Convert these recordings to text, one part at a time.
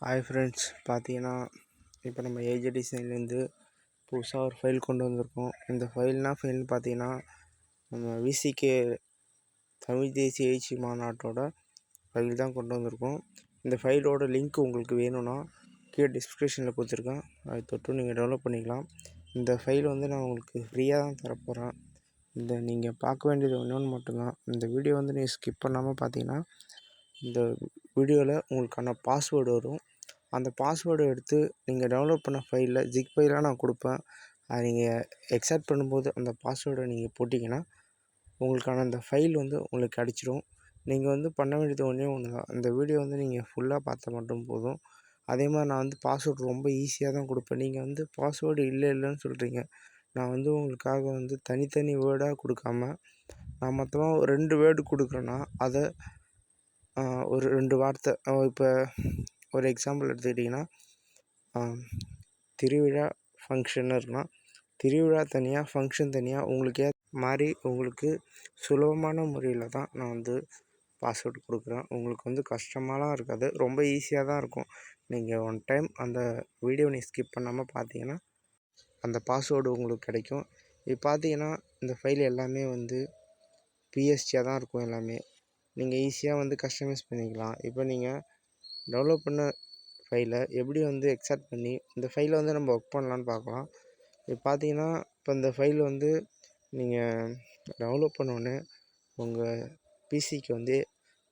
Hi friends, பார்த்தீங்கன்னா இப்போ நம்ம ஏஜே டிசைன்லேருந்து புதுசாக ஒரு ஃபைல் கொண்டு வந்திருக்கோம். இந்த ஃபைல்னு பார்த்தீங்கன்னா நம்ம விசிகே தமிழ் தேசிய எழுச்சி மாநாட்டோட ஃபைல் தான் கொண்டு வந்திருக்கோம். இந்த ஃபைலோட லிங்க் உங்களுக்கு வேணும்னா கீழே டிஸ்கிரிப்ஷனில் கொடுத்துருக்கேன், அதை தொட்டு நீங்கள் டெவலப் பண்ணிக்கலாம். இந்த ஃபைல் நான் உங்களுக்கு ஃப்ரீயாக தான் தரப்போகிறேன். நீங்கள் பார்க்க வேண்டியது ஒன்று மட்டும்தான். இந்த வீடியோ நீங்கள் ஸ்கிப் பண்ணாமல் பார்த்தீங்கன்னா இந்த வீடியோவில் உங்களுக்கான பாஸ்வேர்டு வரும். அந்த பாஸ்வேர்டை எடுத்து நீங்கள் டவுன்லோட் பண்ண ஃபைலில் ஜிப் ஃபைலாக நான் கொடுப்பேன். அதை நீங்கள் எக்ஸாக்ட் பண்ணும்போது அந்த பாஸ்வேர்டை நீங்கள் போட்டிங்கன்னா உங்களுக்கான அந்த ஃபைல் உங்களுக்கு கிடச்சிரும். நீங்கள் பண்ண வேண்டியது ஒன்று தான். இந்த வீடியோ நீங்கள் ஃபுல்லாக பார்த்தா மட்டும் போதும். அதே மாதிரி நான் பாஸ்வேர்டு ரொம்ப ஈஸியாக தான் கொடுப்பேன். நீங்கள் பாஸ்வேர்டு இல்லைன்னு சொல்கிறீங்க. நான் உங்களுக்காக தனித்தனி வேர்டாக கொடுக்காம நான் மொத்தமாக 2 வேர்டு கொடுக்குறேன்னா அதை ஒரு 2 வார்த்தை, இப்போ ஒரு எக்ஸாம்பிள் எடுத்துக்கிட்டிங்கன்னா திருவிழா ஃபங்க்ஷன் இருக்குன்னா திருவிழா தனியாக ஃபங்க்ஷன் தனியாக உங்களுக்கு மாதிரி உங்களுக்கு சுலபமான முறையில் தான் நான் பாஸ்வேர்டு கொடுக்குறேன். உங்களுக்கு கஷ்டமாலாம் இருக்காது, ரொம்ப ஈஸியாக தான் இருக்கும். நீங்கள் ஒன் டைம் அந்த வீடியோ ஸ்கிப் பண்ணாமல் பார்த்தீங்கன்னா அந்த பாஸ்வேர்டு உங்களுக்கு கிடைக்கும். இப்போ பார்த்தீங்கன்னா இந்த ஃபைல் எல்லாமே பிஎஸ்டியாக தான் இருக்கும். எல்லாமே நீங்கள் ஈஸியாக கஸ்டமைஸ் பண்ணிக்கலாம். இப்போ நீங்கள் டெவலப் பண்ண ஃபைலை எப்படி எக்ஸாக்ட் பண்ணி இந்த ஃபைலை நம்ம ஒர்க் பண்ணலான்னு பார்க்கலாம். இப்போ பார்த்தீங்கன்னா இப்போ இந்த ஃபைல் நீங்கள் டெவலப் பண்ணோன்னே உங்கள் பிசிக்கு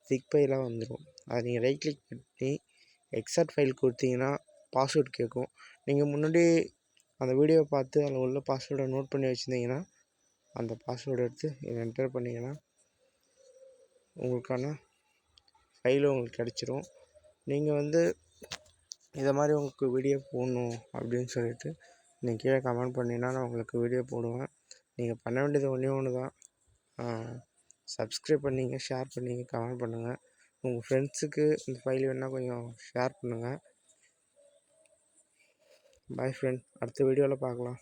ஜிப் ஃபைலாக வந்துடும். அதை நீங்கள் ரைட் கிளிக் பண்ணி எக்ஸாக்ட் ஃபைல் கொடுத்தீங்கன்னா பாஸ்வேர்டு கேட்கும். நீங்கள் முன்னாடி அந்த வீடியோவை பார்த்து அதில் உள்ள பாஸ்வேர்டை நோட் பண்ணி வச்சுருந்தீங்கன்னா அந்த பாஸ்வேர்டை எடுத்து இதை என்டர் பண்ணிங்கன்னா உங்களுக்கான ஃபைலும் உங்களுக்கு கிடச்சிரும். நீங்கள் இதை மாதிரி உங்களுக்கு வீடியோ போடணும் அப்படின்னு சொல்லிட்டு நீங்கள் கீழே கமெண்ட் பண்ணிங்கன்னா நான் உங்களுக்கு வீடியோ போடுவேன். நீங்கள் பண்ண வேண்டியது ஒன்று தான். சப்ஸ்கிரைப் பண்ணிங்க, ஷேர் பண்ணிங்க, கமெண்ட் பண்ணுங்கள். உங்கள் ஃப்ரெண்ட்ஸுக்கு இந்த ஃபைல் வேணால் கொஞ்சம் ஷேர் பண்ணுங்கள். பாய் ஃப்ரெண்ட், அடுத்த வீடியோவில் பார்க்கலாம்.